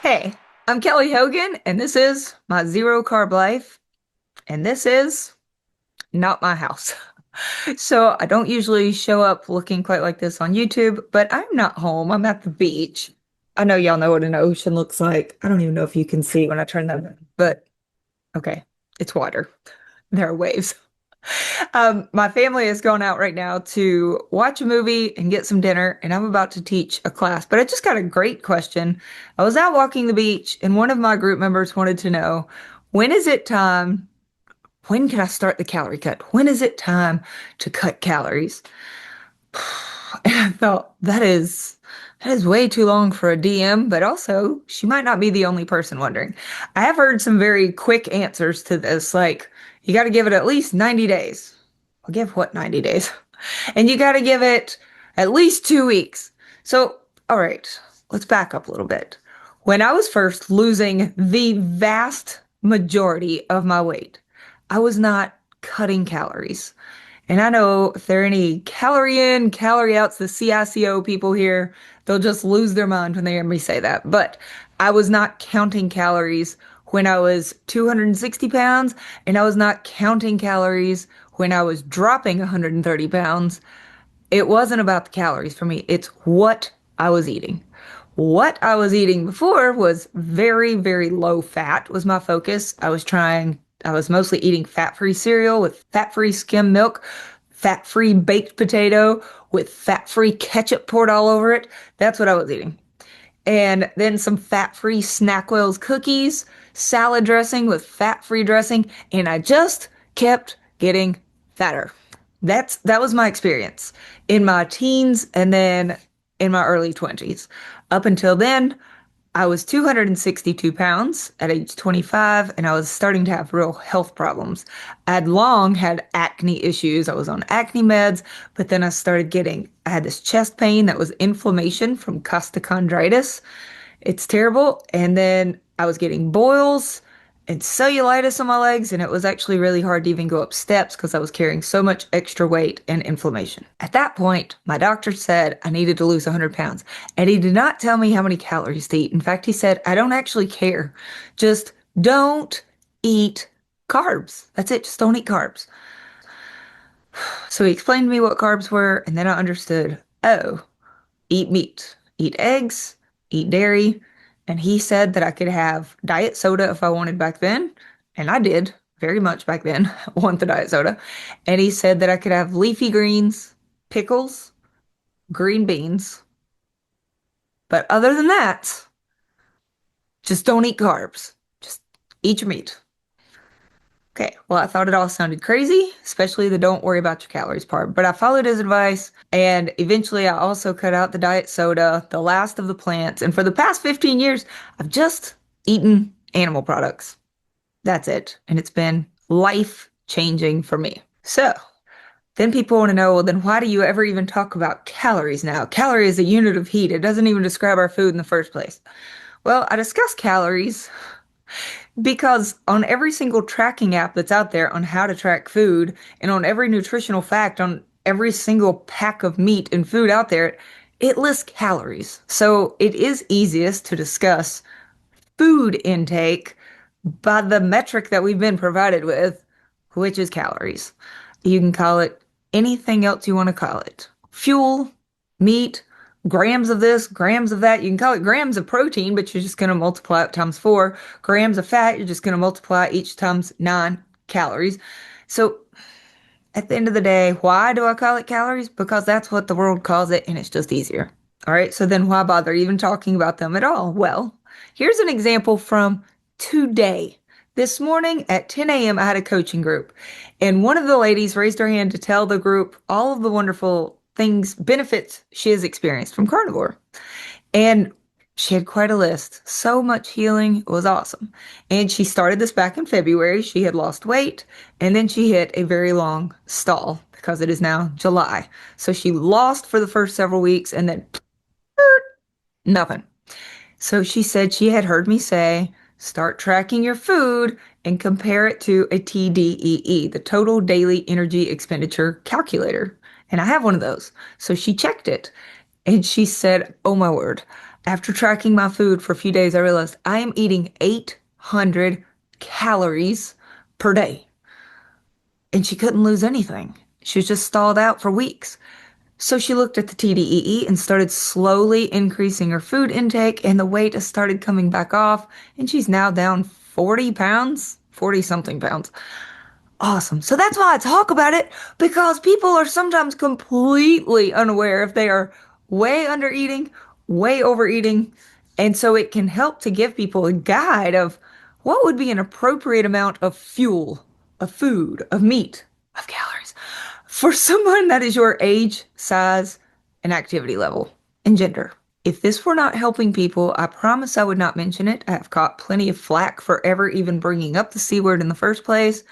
Hey, I'm Kelly Hogan, and this is my Zero Carb Life, and this is not my house. So I don't usually show up looking quite like this on YouTube, but I'm not home. I'm at the beach. I know y'all know what an ocean looks like. I don't even know if you can see when I turn that, but okay, it's water. There are waves. My family is going out right now to watch a movie and get some dinner, and I'm about to teach a class. But I just got a great question. I was out walking the beach, and one of my group members wanted to know, when is it time? When can I start the calorie cut? When is it time to cut calories? And I thought that is way too long for a DM, but also she might not be the only person wondering. I have heard some very quick answers to this, like you got to give it at least 90 days. I'll give what 90 days? And you got to give it at least 2 weeks. So, all right, let's back up a little bit. When I was first losing the vast majority of my weight, I was not cutting calories. And I know if there are any calorie in, calorie outs, the CICO people here, they'll just lose their mind when they hear me say that. But I was not counting calories when I was 260 pounds, and I was not counting calories when I was dropping 130 pounds. It wasn't about the calories for me. It's what I was eating. What I was eating before was very, very low fat was my focus. I was mostly eating fat-free cereal with fat-free skim milk, fat-free baked potato with fat-free ketchup poured all over it. That's what I was eating. And then some fat-free Snackwell's cookies, salad dressing with fat-free dressing, and I just kept getting fatter. That was my experience in my teens and then in my early 20s. Up until then, I was 262 pounds at age 25, and I was starting to have real health problems. I'd long had acne issues. I was on acne meds, but then I had this chest pain that was inflammation from costochondritis. It's terrible. And then I was getting boils and cellulitis on my legs, and it was actually really hard to even go up steps because I was carrying so much extra weight and inflammation. At that point, my doctor said I needed to lose 100 pounds, and he did not tell me how many calories to eat. In fact, he said, I don't actually care. Just don't eat carbs. That's it. Just don't eat carbs. So he explained to me what carbs were, and then I understood, oh, eat meat, eat eggs, eat dairy. And he said that I could have diet soda if I wanted back then. And I did very much back then want the diet soda. And he said that I could have leafy greens, pickles, green beans. But other than that, just don't eat carbs. Just eat your meat. Okay, well, I thought it all sounded crazy, especially the don't worry about your calories part. But I followed his advice, and eventually I also cut out the diet soda, the last of the plants. And for the past 15 years, I've just eaten animal products. That's it. And it's been life changing for me. So then people want to know, well, then why do you ever even talk about calories now? Calorie is a unit of heat. It doesn't even describe our food in the first place. Well, I discuss calories because on every single tracking app that's out there on how to track food, and on every nutritional fact on every single pack of meat and food out there, it lists calories. So it is easiest to discuss food intake by the metric that we've been provided with, which is calories. You can call it anything else you want to call it. Fuel, meat, grams of this, grams of that. You can call it grams of protein, but you're just going to multiply it times 4. Grams of fat, you're just going to multiply each times 9 calories. So at the end of the day, why do I call it calories? Because that's what the world calls it, and it's just easier. All right, so then why bother even talking about them at all? Well, here's an example from today. This morning at 10 a.m., I had a coaching group, and one of the ladies raised her hand to tell the group all of the wonderful benefits she has experienced from carnivore. And she had quite a list. So much healing. It was awesome. And she started this back in February. She had lost weight, and then she hit a very long stall because it is now July. So she lost for the first several weeks, and then nothing. So she said she had heard me say, start tracking your food and compare it to a TDEE, the Total Daily Energy Expenditure Calculator. And I have one of those. So she checked it and she said, oh my word, After tracking my food for a few days, I realized I am eating 800 calories per day. And she couldn't lose anything. She was just stalled out for weeks. So she looked at the TDEE and started slowly increasing her food intake, and the weight has started coming back off. And she's now down 40 pounds, 40 something pounds. Awesome. So that's why I talk about it, because people are sometimes completely unaware if they are way under eating, way overeating. And so it can help to give people a guide of what would be an appropriate amount of fuel, of food, of meat, of calories for someone that is your age, size, and activity level and gender. If this were not helping people, I promise I would not mention it. I have caught plenty of flack for ever even bringing up the C word in the first place.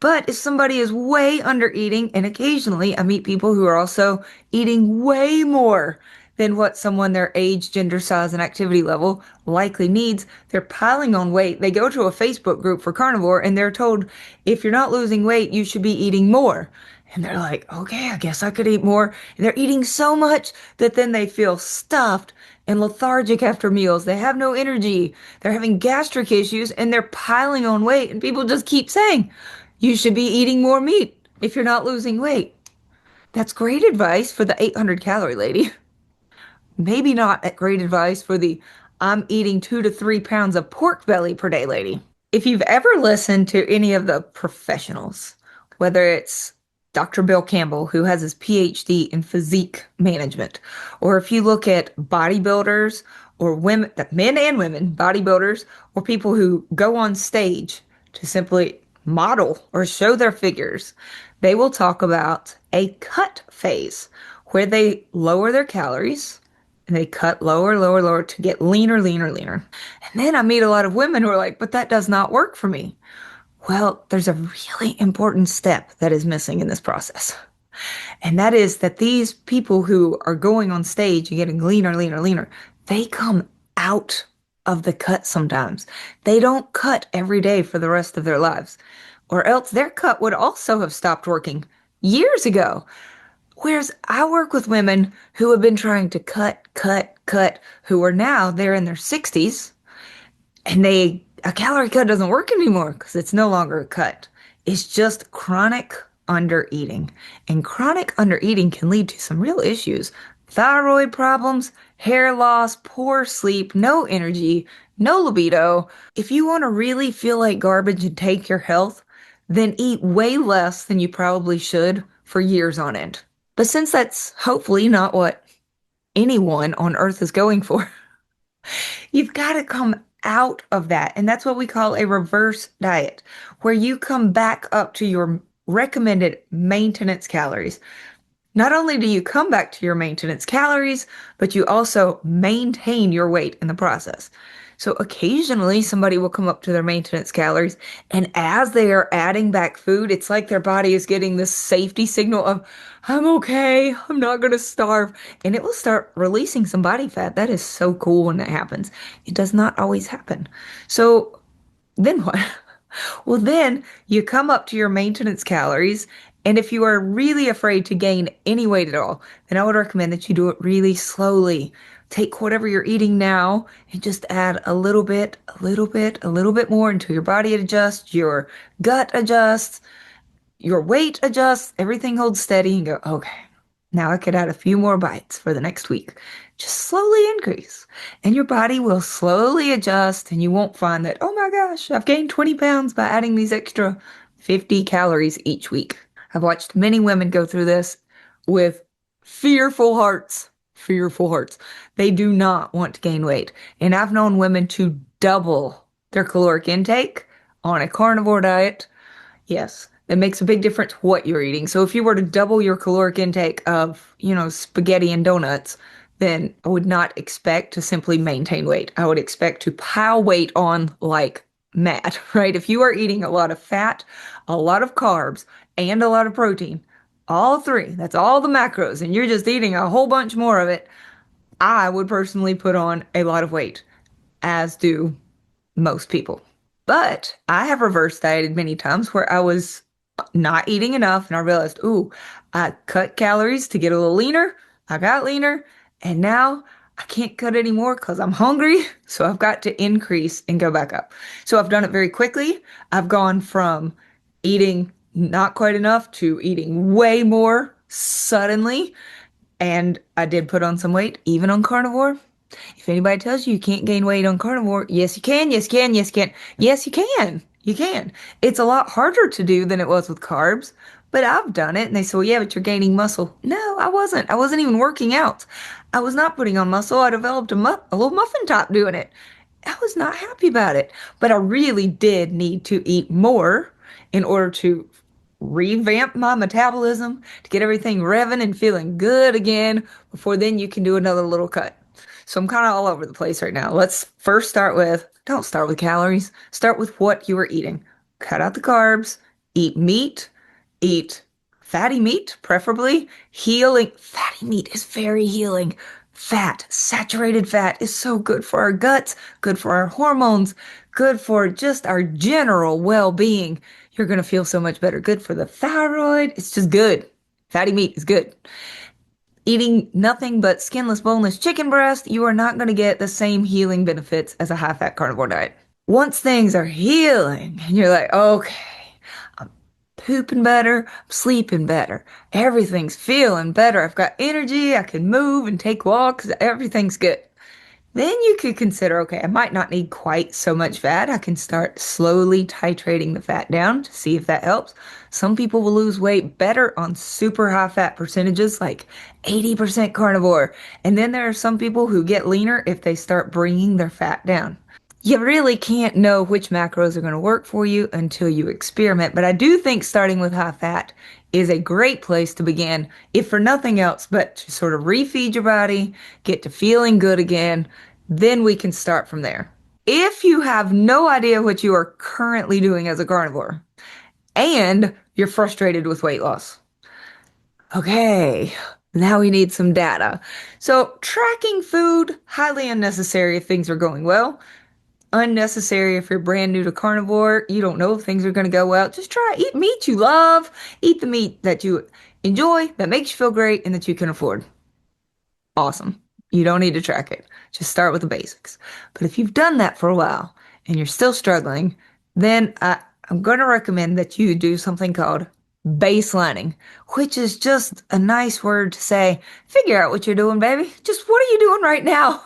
But if somebody is way under eating, and occasionally I meet people who are also eating way more than what someone their age, gender, size, and activity level likely needs, they're piling on weight. They go to a Facebook group for carnivore and they're told, if you're not losing weight, you should be eating more. And they're like, okay, I guess I could eat more. And they're eating so much that then they feel stuffed and lethargic after meals. They have no energy. They're having gastric issues and they're piling on weight. And people just keep saying, you should be eating more meat if you're not losing weight. That's great advice for the 800 calorie lady. Maybe not great advice for the I'm eating 2 to 3 pounds of pork belly per day lady. If you've ever listened to any of the professionals, whether it's Dr. Bill Campbell, who has his PhD in physique management, or if you look at bodybuilders or women, men and women, bodybuilders, or people who go on stage to simply model or show their figures, they will talk about a cut phase where they lower their calories and they cut lower, lower, lower to get leaner, leaner, leaner. And then I meet a lot of women who are like, but that does not work for me. Well, there's a really important step that is missing in this process. And that is that these people who are going on stage and getting leaner, leaner, leaner, they come out of the cut sometimes. They don't cut every day for the rest of their lives, or else their cut would also have stopped working years ago. Whereas I work with women who have been trying to cut, cut, cut, who are now, they're in their 60s, and a calorie cut doesn't work anymore because it's no longer a cut. It's just chronic undereating. And chronic undereating can lead to some real issues. Thyroid problems, hair loss, poor sleep, no energy, no libido. If you want to really feel like garbage and take your health, then eat way less than you probably should for years on end. But since that's hopefully not what anyone on earth is going for, you've got to come out of that. And that's what we call a reverse diet, where you come back up to your recommended maintenance calories. Not only do you come back to your maintenance calories, but you also maintain your weight in the process. So occasionally somebody will come up to their maintenance calories, and as they are adding back food, it's like their body is getting this safety signal of, I'm okay, I'm not going to starve. And it will start releasing some body fat. That is so cool when that happens. It does not always happen. So then what? Well, then you come up to your maintenance calories. And if you are really afraid to gain any weight at all, then I would recommend that you do it really slowly. Take whatever you're eating now and just add a little bit, a little bit, a little bit more until your body adjusts, your gut adjusts, your weight adjusts, everything holds steady, and go, okay, now I could add a few more bites for the next week. Just slowly increase. And your body will slowly adjust, and you won't find that, oh my gosh, I've gained 20 pounds by adding these extra 50 calories each week. I've watched many women go through this with fearful hearts. Fearful hearts. They do not want to gain weight. And I've known women to double their caloric intake on a carnivore diet. Yes, it makes a big difference what you're eating. So if you were to double your caloric intake of, spaghetti and donuts, then I would not expect to simply maintain weight. I would expect to pile weight on like mad, right? If you are eating a lot of fat, a lot of carbs, and a lot of protein, all three, that's all the macros, and you're just eating a whole bunch more of it, I would personally put on a lot of weight, as do most people. But I have reverse dieted many times where I was not eating enough and I realized, ooh, I cut calories to get a little leaner. I got leaner, and now I can't cut anymore because I'm hungry. So I've got to increase and go back up. So I've done it very quickly. I've gone from eating not quite enough to eating way more suddenly. And I did put on some weight, even on carnivore. If anybody tells you you can't gain weight on carnivore, yes, you can, yes, you can, yes, you can. Yes, you can. You can. It's a lot harder to do than it was with carbs, but I've done it. And they say, well, yeah, but you're gaining muscle. No, I wasn't. I wasn't even working out. I was not putting on muscle. I developed a little muffin top doing it. I was not happy about it, but I really did need to eat more in order to revamp my metabolism, to get everything revving and feeling good again before then you can do another little cut. So I'm kind of all over the place right now. Let's first don't start with calories. Start with what you are eating. Cut out the carbs, eat meat, eat fatty meat, preferably. Healing. Fatty meat is very healing. Fat, saturated fat is so good for our guts, good for our hormones, good for just our general well-being. You're going to feel so much better. Good for the thyroid. It's just good. Fatty meat is good. Eating nothing but skinless, boneless chicken breast, you are not going to get the same healing benefits as a high-fat carnivore diet. Once things are healing and you're like, okay, I'm pooping better, I'm sleeping better, everything's feeling better, I've got energy, I can move and take walks, everything's good. Then you could consider, okay, I might not need quite so much fat. I can start slowly titrating the fat down to see if that helps. Some people will lose weight better on super high fat percentages, like 80% carnivore. And then there are some people who get leaner if they start bringing their fat down. You really can't know which macros are going to work for you until you experiment. But I do think starting with high fat is a great place to begin, if for nothing else, but to sort of refeed your body, get to feeling good again. Then we can start from there. If you have no idea what you are currently doing as a carnivore and you're frustrated with weight loss, okay, now we need some data. So tracking food, highly unnecessary if things are going well. Unnecessary if you're brand new to carnivore. You don't know if things are going to go well. Just try eat meat you love. Eat the meat that you enjoy, that makes you feel great, and that you can afford. Awesome. You don't need to track it. Just start with the basics. But if you've done that for a while and you're still struggling, then I'm going to recommend that you do something called baselining, which is just a nice word to say, figure out what you're doing, baby. Just what are you doing right now?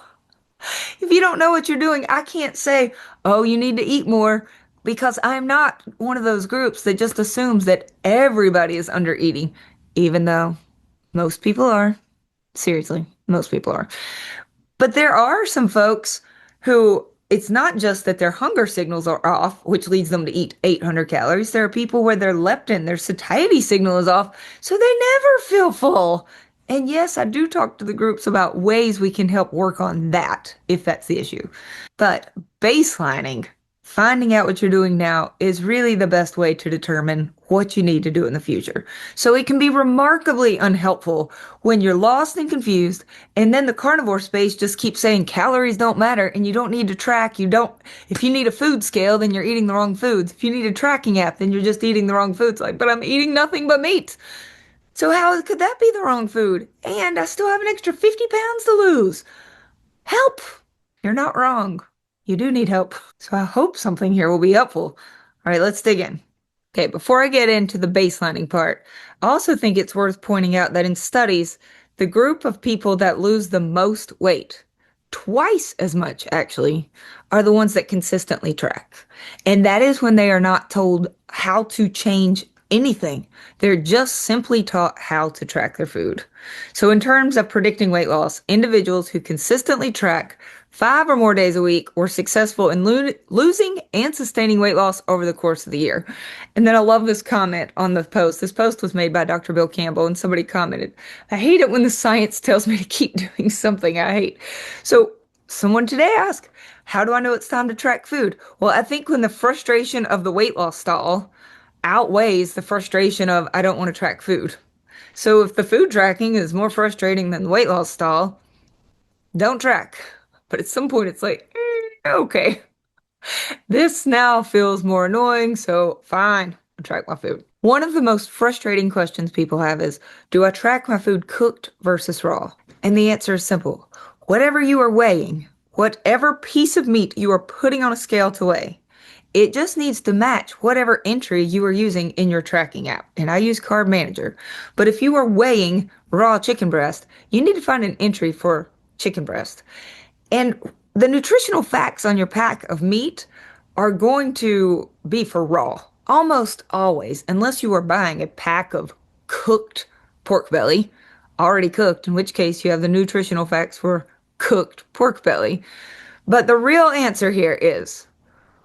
If you don't know what you're doing, I can't say, oh, you need to eat more, because I'm not one of those groups that just assumes that everybody is under eating, even though most people are. Seriously, most people are. But there are some folks who it's not just that their hunger signals are off, which leads them to eat 800 calories. There are people where their leptin, their satiety signal is off, so they never feel full. And yes, I do talk to the groups about ways we can help work on that if that's the issue. But baselining, finding out what you're doing now, is really the best way to determine what you need to do in the future. So it can be remarkably unhelpful when you're lost and confused, and then the carnivore space just keeps saying calories don't matter and you don't need to track. If you need a food scale, then you're eating the wrong foods. If you need a tracking app, then you're just eating the wrong foods. Like, but I'm eating nothing but meat. So how could that be the wrong food? And I still have an extra 50 pounds to lose. Help! You're not wrong. You do need help. So I hope something here will be helpful. All right, let's dig in. Okay, before I get into the baselining part, I also think it's worth pointing out that in studies, the group of people that lose the most weight, twice as much actually, are the ones that consistently track. And that is when they are not told how to change anything. They're just simply taught how to track their food. So in terms of predicting weight loss, individuals who consistently track 5 or more days a week were successful in losing and sustaining weight loss over the course of the year. And then I love this comment on the post. This post was made by Dr. Bill Campbell, and somebody commented, I hate it when the science tells me to keep doing something I hate. So someone today asked, how do I know it's time to track food? Well, I think when the frustration of the weight loss stall outweighs the frustration of I don't want to track food. So if the food tracking is more frustrating than the weight loss stall, don't track. But at some point it's like, okay, this now feels more annoying, so fine, I'll track my food. One of the most frustrating questions people have is, do I track my food cooked versus raw? And the answer is simple. Whatever you are weighing, whatever piece of meat you are putting on a scale to weigh, it just needs to match whatever entry you are using in your tracking app. And I use Carb Manager. But if you are weighing raw chicken breast, you need to find an entry for chicken breast. And the nutritional facts on your pack of meat are going to be for raw, almost always, unless you are buying a pack of cooked pork belly, already cooked, in which case you have the nutritional facts for cooked pork belly. But the real answer here is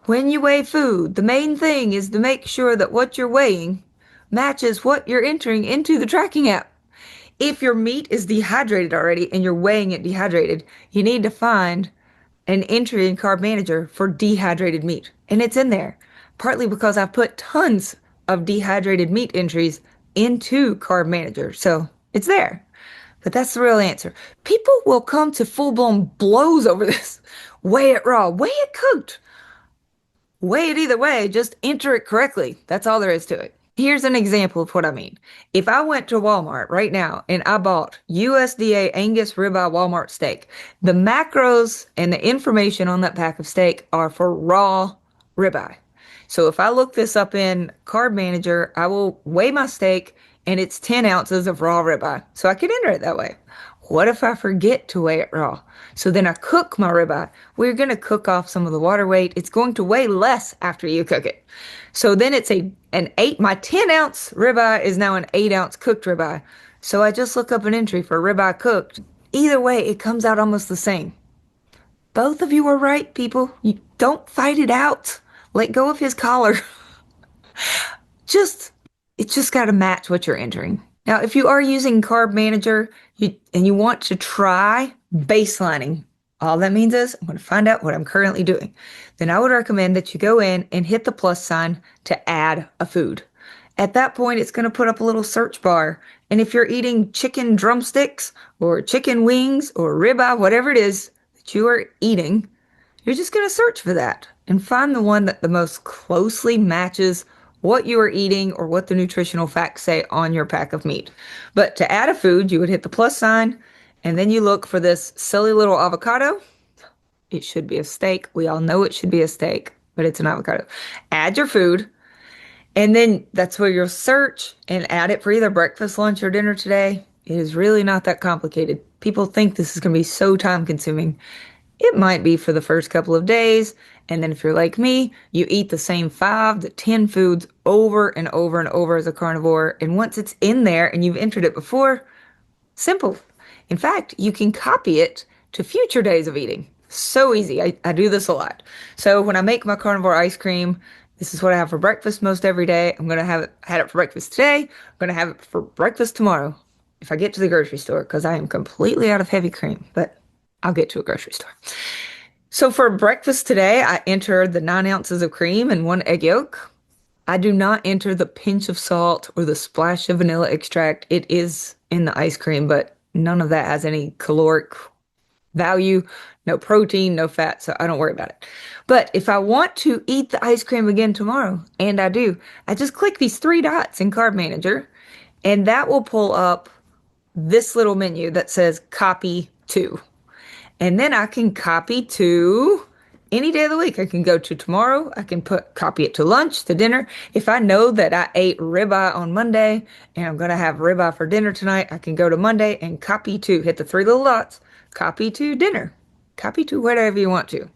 when you weigh food, the main thing is to make sure that what you're weighing matches what you're entering into the tracking app. If your meat is dehydrated already and you're weighing it dehydrated, you need to find an entry in Carb Manager for dehydrated meat. And it's in there, partly because I've put tons of dehydrated meat entries into Carb Manager. So it's there. But that's the real answer. People will come to full-blown blows over this. Weigh it raw, weigh it cooked. Weigh it either way, just enter it correctly. That's all there is to it. Here's an example of what I mean. If I went to Walmart right now and I bought USDA Angus ribeye Walmart steak, the macros and the information on that pack of steak are for raw ribeye. So if I look this up in Carb Manager, I will weigh my steak and it's 10 ounces of raw ribeye. So I could enter it that way. What if I forget to weigh it raw? So then I cook my ribeye. We're going to cook off some of the water weight. It's going to weigh less after you cook it. So then it's my 10 ounce ribeye is now an 8 ounce cooked ribeye. So I just look up an entry for ribeye cooked. Either way, it comes out almost the same. Both of you are right, people. You don't fight it out. Let go of his collar. It's just got to match what you're entering. Now, if you are using Carb Manager and you want to try baselining, all that means is I'm going to find out what I'm currently doing. Then I would recommend that you go in and hit the plus sign to add a food. At that point, it's going to put up a little search bar. And if you're eating chicken drumsticks or chicken wings or ribeye, whatever it is that you are eating, you're just going to search for that and find the one that the most closely matches what you are eating or what the nutritional facts say on your pack of meat. But to add a food, you would hit the plus sign and then you look for this silly little avocado. It should be a steak. We all know it should be a steak, but it's an avocado. Add your food. And then that's where you'll search and add it for either breakfast, lunch, or dinner today. It is really not that complicated. People think this is going to be so time consuming. It might be for the first couple of days. And then if you're like me, you eat the same 5 to 10 foods over and over and over as a carnivore. And once it's in there and you've entered it before, simple. In fact, you can copy it to future days of eating. So easy. I do this a lot. So when I make my carnivore ice cream, this is what I have for breakfast most every day. I'm going to had it for breakfast today. I'm going to have it for breakfast tomorrow if I get to the grocery store because I am completely out of heavy cream, but I'll get to a grocery store. So for breakfast today, I entered the 9 ounces of cream and 1 egg yolk. I do not enter the pinch of salt or the splash of vanilla extract. It is in the ice cream, but none of that has any caloric value, no protein, no fat, so I don't worry about it. But if I want to eat the ice cream again tomorrow, and I do, I just click these 3 dots in Carb Manager, and that will pull up this little menu that says copy to. And then I can copy to any day of the week. I can go to tomorrow. I can copy it to lunch, to dinner. If I know that I ate ribeye on Monday and I'm going to have ribeye for dinner tonight, I can go to Monday and copy to, hit the 3 little dots, copy to dinner, copy to whatever you want to.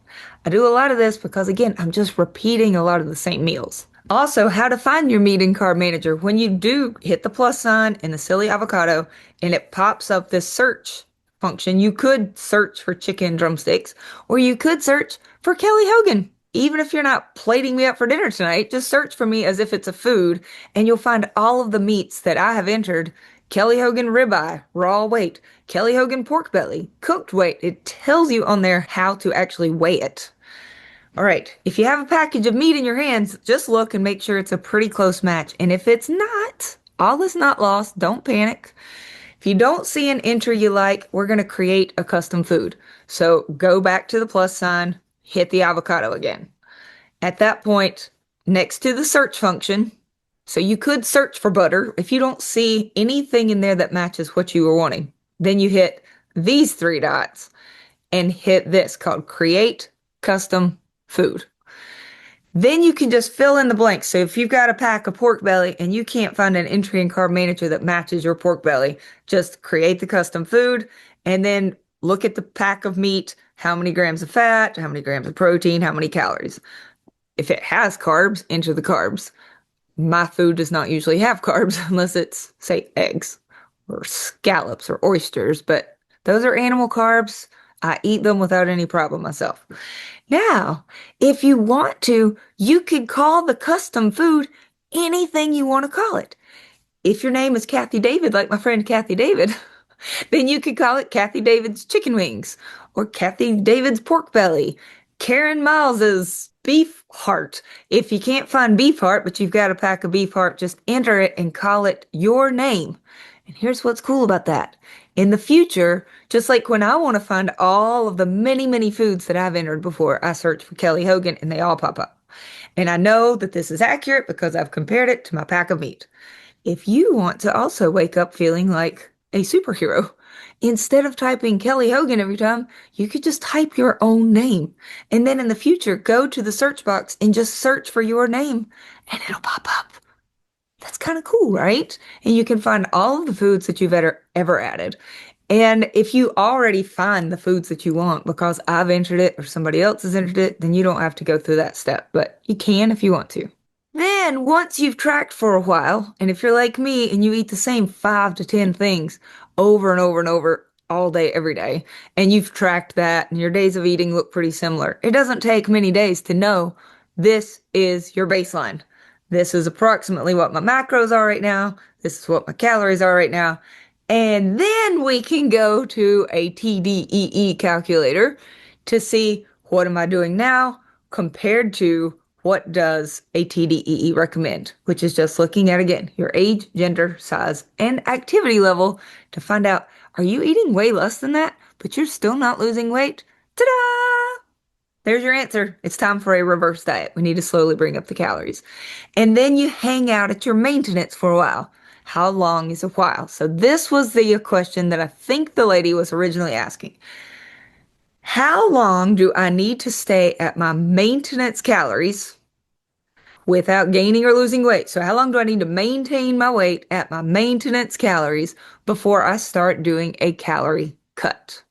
I do a lot of this because, again, I'm just repeating a lot of the same meals. Also, how to find your meat in Carb Manager. When you do hit the plus sign and the silly avocado and it pops up this search function, you could search for chicken drumsticks or you could search for Kelly Hogan. Even if you're not plating me up for dinner tonight, just search for me as if it's a food and you'll find all of the meats that I have entered. Kelly Hogan ribeye, raw weight, Kelly Hogan pork belly, cooked weight. It tells you on there how to actually weigh it. All right, if you have a package of meat in your hands, just look and make sure it's a pretty close match. And if it's not, all is not lost. Don't panic. If you don't see an entry you like, we're going to create a custom food. So go back to the plus sign, hit the avocado again. At that point, next to the search function, so you could search for butter. If you don't see anything in there that matches what you were wanting, then you hit these three dots and hit this called Create Custom Food. Then you can just fill in the blanks. So if you've got a pack of pork belly and you can't find an entry in Carb Manager that matches your pork belly, just create the custom food and then look at the pack of meat, how many grams of fat, how many grams of protein, how many calories. If it has carbs, enter the carbs. My food does not usually have carbs unless it's, say, eggs or scallops or oysters, but those are animal carbs. I eat them without any problem myself. Now, if you want to, you could call the custom food anything you want to call it. If your name is Kathy David, like my friend Kathy David, then you could call it Kathy David's Chicken Wings or Kathy David's Pork Belly, KARENMILES' Beef Heart. If you can't find beef heart, but you've got a pack of beef heart, just enter it and call it your name. And here's what's cool about that. In the future, just like when I want to find all of the many, many foods that I've entered before, I search for Kelly Hogan and they all pop up. And I know that this is accurate because I've compared it to my pack of meat. If you want to also wake up feeling like a superhero, instead of typing Kelly Hogan every time, you could just type your own name. And then in the future, go to the search box and just search for your name and it'll pop up. That's kind of cool, right? And you can find all of the foods that you've ever added. And if you already find the foods that you want because I've entered it or somebody else has entered it, then you don't have to go through that step, but you can if you want to. Then once you've tracked for a while, and if you're like me and you eat the same 5 to 10 things over and over and over all day, every day, and you've tracked that and your days of eating look pretty similar, it doesn't take many days to know this is your baseline. This is approximately what my macros are right now. This is what my calories are right now. And then we can go to a TDEE calculator to see what am I doing now compared to what does a TDEE recommend, which is just looking at, again, your age, gender, size, and activity level to find out, are you eating way less than that, but you're still not losing weight? Ta-da! There's your answer. It's time for a reverse diet. We need to slowly bring up the calories. And then you hang out at your maintenance for a while. How long is a while? So this was the question that I think the lady was originally asking. How long do I need to stay at my maintenance calories without gaining or losing weight? So how long do I need to maintain my weight at my maintenance calories before I start doing a calorie cut?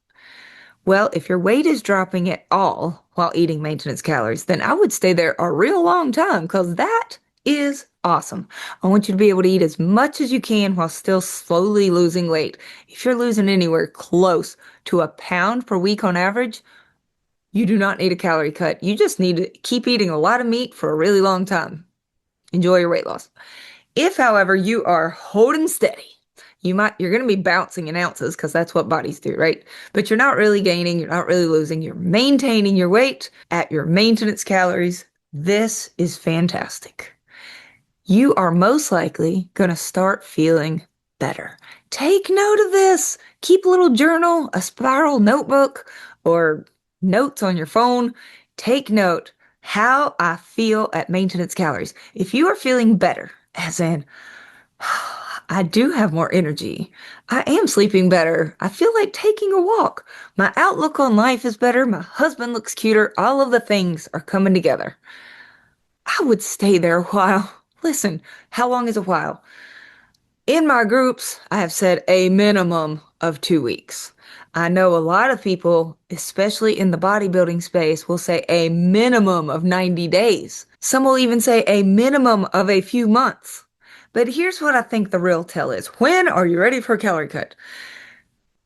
Well, if your weight is dropping at all while eating maintenance calories, then I would stay there a real long time because that is awesome. I want you to be able to eat as much as you can while still slowly losing weight. If you're losing anywhere close to a pound per week on average, you do not need a calorie cut. You just need to keep eating a lot of meat for a really long time. Enjoy your weight loss. If, however, you are holding steady, you're going to be bouncing in ounces because that's what bodies do, right? But you're not really gaining, you're not really losing, you're maintaining your weight at your maintenance calories. This is fantastic. You are most likely going to start feeling better. Take note of this. Keep a little journal, a spiral notebook, or notes on your phone. Take note how I feel at maintenance calories. If you are feeling better, as in, I do have more energy. I am sleeping better. I feel like taking a walk. My outlook on life is better. My husband looks cuter. All of the things are coming together. I would stay there a while. Listen, how long is a while? In my groups, I have said a minimum of 2 weeks. I know a lot of people, especially in the bodybuilding space, will say a minimum of 90 days. Some will even say a minimum of a few months. But here's what I think the real tell is. When are you ready for a calorie cut?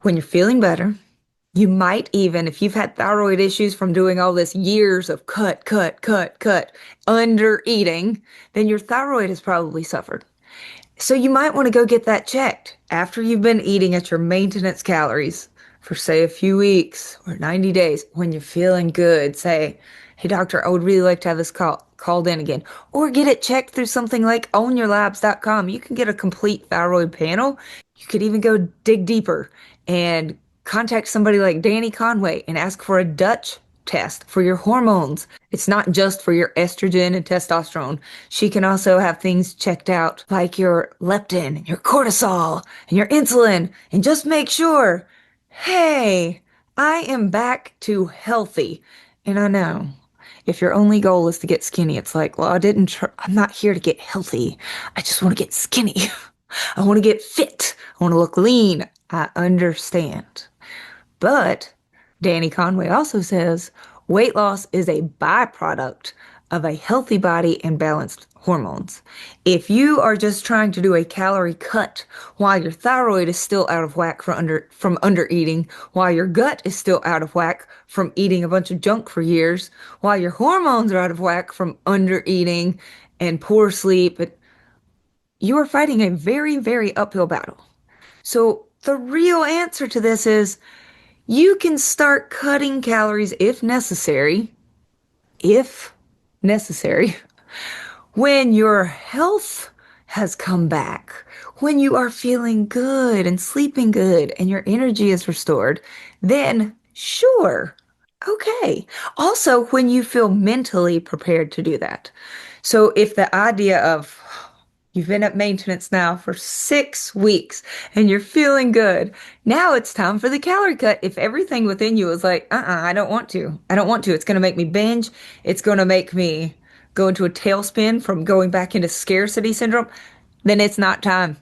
When you're feeling better. You might even, if you've had thyroid issues from doing all this years of cut, under eating, then your thyroid has probably suffered. So you might want to go get that checked after you've been eating at your maintenance calories for, say, a few weeks or 90 days. When you're feeling good, say, hey, doctor, I would really like to have this called in again. Or get it checked through something like ownyourlabs.com. You can get a complete thyroid panel. You could even go dig deeper and contact somebody like Danny Conway and ask for a Dutch test for your hormones. It's not just for your estrogen and testosterone. She can also have things checked out like your leptin, your cortisol, and your insulin, and just make sure, Hey, I am back to healthy. And I know if your only goal is to get skinny, it's like, well, I'm not here to get healthy. I just want to get skinny. I want to get fit. I want to look lean. I understand. But Danny Conway also says weight loss is a byproduct of a healthy body and balanced hormones. If you are just trying to do a calorie cut while your thyroid is still out of whack from undereating, while your gut is still out of whack from eating a bunch of junk for years, while your hormones are out of whack from undereating and poor sleep, you are fighting a very, very uphill battle. So the real answer to this is you can start cutting calories if necessary, when your health has come back, when you are feeling good and sleeping good and your energy is restored, then sure, okay. Also, when you feel mentally prepared to do that. So if the idea of you've been at maintenance now for 6 weeks and you're feeling good. Now it's time for the calorie cut. If everything within you is like, I don't want to. I don't want to. It's going to make me binge. It's going to make me go into a tailspin from going back into scarcity syndrome. Then it's not time.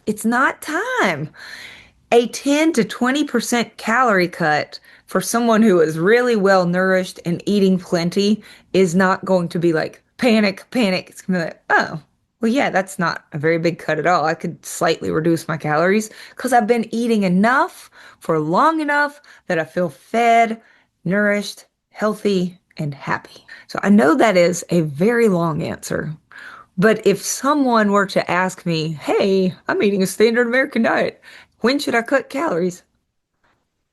It's not time. A 10 to 20% calorie cut for someone who is really well nourished and eating plenty is not going to be like panic, panic. It's going to be like, oh, well, yeah, that's not a very big cut at all. I could slightly reduce my calories because I've been eating enough for long enough that I feel fed, nourished, healthy, and happy. So I know that is a very long answer, but if someone were to ask me, hey, I'm eating a standard American diet, when should I cut calories?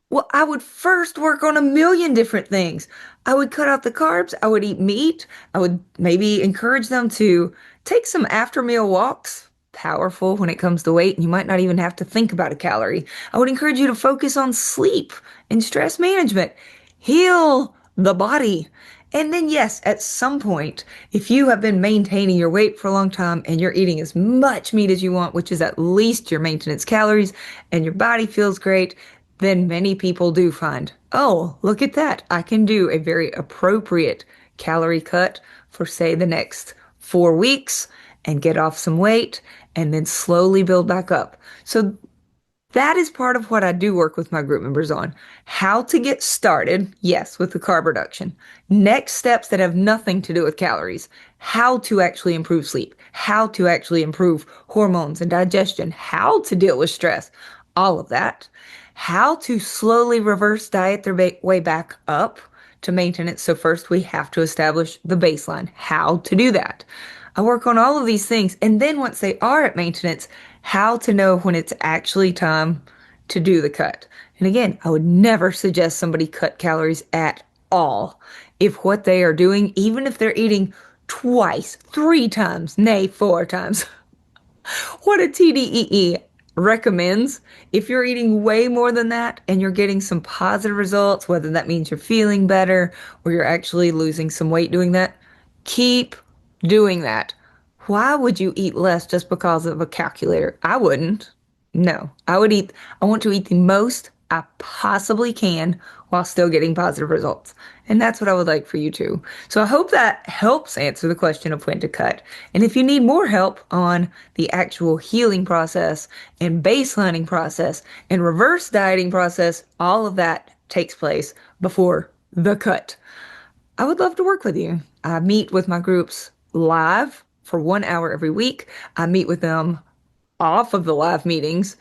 Well, I would first work on a million different things. I would cut out the carbs. I would eat meat. I would maybe encourage them to take some after meal walks. Powerful when it comes to weight, and you might not even have to think about a calorie. I would encourage you to focus on sleep and stress management. Heal the body. And then, yes, at some point, if you have been maintaining your weight for a long time and you're eating as much meat as you want, which is at least your maintenance calories, and your body feels great, then many people do find, oh, look at that. I can do a very appropriate calorie cut for, say, the next 4 weeks and get off some weight and then slowly build back up. So that is part of what I do work with my group members on. How to get started, yes, with the carb reduction. Next steps that have nothing to do with calories. How to actually improve sleep. How to actually improve hormones and digestion. How to deal with stress. All of that. How to slowly reverse diet their way back up to maintenance. So first we have to establish the baseline. How to do that. I work on all of these things. And then once they are at maintenance, how to know when it's actually time to do the cut. And again, I would never suggest somebody cut calories at all. If what they are doing, even if they're eating twice, 3 times, nay, 4 times, what a TDEE recommends, if you're eating way more than that and you're getting some positive results, whether that means you're feeling better or you're actually losing some weight doing that, keep doing that. Why would you eat less just because of a calculator? I wouldn't. No, I want to eat the most I possibly can while still getting positive results. And that's what I would like for you too. So I hope that helps answer the question of when to cut. And if you need more help on the actual healing process and baselining process and reverse dieting process, all of that takes place before the cut. I would love to work with you. I meet with my groups live for 1 hour every week. I meet with them off of the live meetings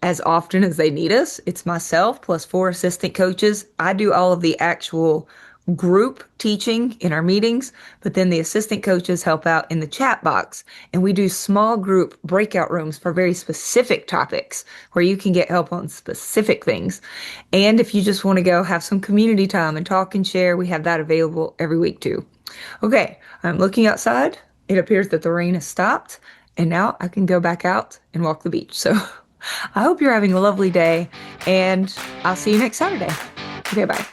as often as they need us. It's myself plus 4 assistant coaches. I do all of the actual group teaching in our meetings, but then the assistant coaches help out in the chat box. And we do small group breakout rooms for very specific topics where you can get help on specific things. And if you just want to go have some community time and talk and share, we have that available every week too. Okay, I'm looking outside. It appears that the rain has stopped, and now I can go back out and walk the beach. So I hope you're having a lovely day, and I'll see you next Saturday. Okay, bye.